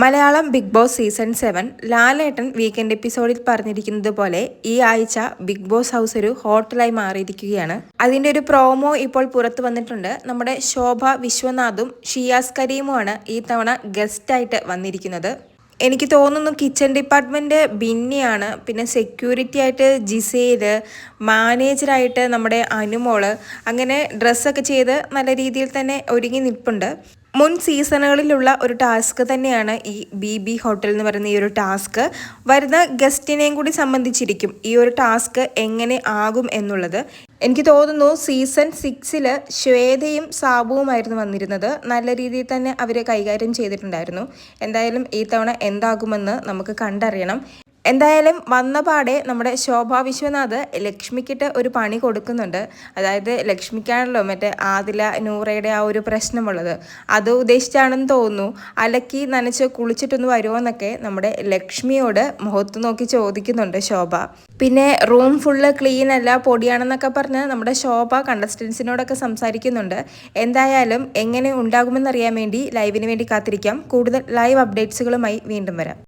Malayalam big boss season 7 ലാലേട്ടൻ weekend എപ്പിസോഡിൽ പറഞ്ഞിരിക്കുന്നത് പോലെ ഈ ആഴ്ച ബിഗ് ബോസ് ഹൗസ് ഒരു ഹോട്ടലായി മാറിയിരിക്കുകയാണ്. അതിൻ്റെ ഒരു പ്രോമോ ഇപ്പോൾ പുറത്തു വന്നിട്ടുണ്ട്. നമ്മുടെ ശോഭ വിശ്വനാഥും ഷിയാസ് കരീമുമാണ് ഈ തവണ ഗസ്റ്റായിട്ട് വന്നിരിക്കുന്നത്. എനിക്ക് തോന്നുന്നു കിച്ചൺ ഡിപ്പാർട്ട്മെൻറ്റ് ബിന്നിയാണ്, പിന്നെ സെക്യൂരിറ്റി ആയിട്ട് ജിസേല്, മാനേജറായിട്ട് നമ്മുടെ അനുമോള്, അങ്ങനെ ഡ്രസ്സൊക്കെ ചെയ്ത് നല്ല രീതിയിൽ തന്നെ ഒരുങ്ങി നിൽപ്പുണ്ട്. മുൻ സീസണുകളിലുള്ള ഒരു ടാസ്ക് തന്നെയാണ് ഈ ബി ഹോട്ടൽ എന്ന് പറയുന്ന ഈ ഒരു ടാസ്ക്. വരുന്ന ഗസ്റ്റിനെയും കൂടി സംബന്ധിച്ചിരിക്കും ഈ ഒരു ടാസ്ക് എങ്ങനെ ആകും എന്നുള്ളത്. എനിക്ക് തോന്നുന്നു സീസൺ 6 ശ്വേതയും സാബുവുമായിരുന്നു വന്നിരുന്നത്. നല്ല രീതിയിൽ തന്നെ അവർ കൈകാര്യം ചെയ്തിട്ടുണ്ടായിരുന്നു. എന്തായാലും ഈ തവണ എന്താകുമെന്ന് നമുക്ക് കണ്ടറിയണം. എന്തായാലും വന്ന പാടെ നമ്മുടെ ശോഭ വിശ്വനാഥ് ലക്ഷ്മിക്കിട്ട് ഒരു പണി കൊടുക്കുന്നുണ്ട്. അതായത് ലക്ഷ്മിക്കാണല്ലോ മറ്റേ ആദില നൂറയുടെ ആ ഒരു പ്രശ്നമുള്ളത്, അത് ഉദ്ദേശിച്ചാണെന്ന് തോന്നുന്നു. അലക്കി നനച്ച് കുളിച്ചിട്ടൊന്ന് വരുമോ എന്നൊക്കെ നമ്മുടെ ലക്ഷ്മിയോട് മുഖത്ത് നോക്കി ചോദിക്കുന്നുണ്ട് ശോഭ. പിന്നെ റൂം ഫുള്ള് ക്ലീൻ അല്ല, പൊടിയാണെന്നൊക്കെ പറഞ്ഞ് നമ്മുടെ ശോഭ കണ്ടസ്റ്റൻസിനോടൊക്കെ സംസാരിക്കുന്നുണ്ട്. എന്തായാലും എങ്ങനെ ഉണ്ടാകുമെന്നറിയാൻ വേണ്ടി ലൈവിന് വേണ്ടി കാത്തിരിക്കാം. കൂടുതൽ ലൈവ് അപ്ഡേറ്റ്സുകളുമായി വീണ്ടും വരാം.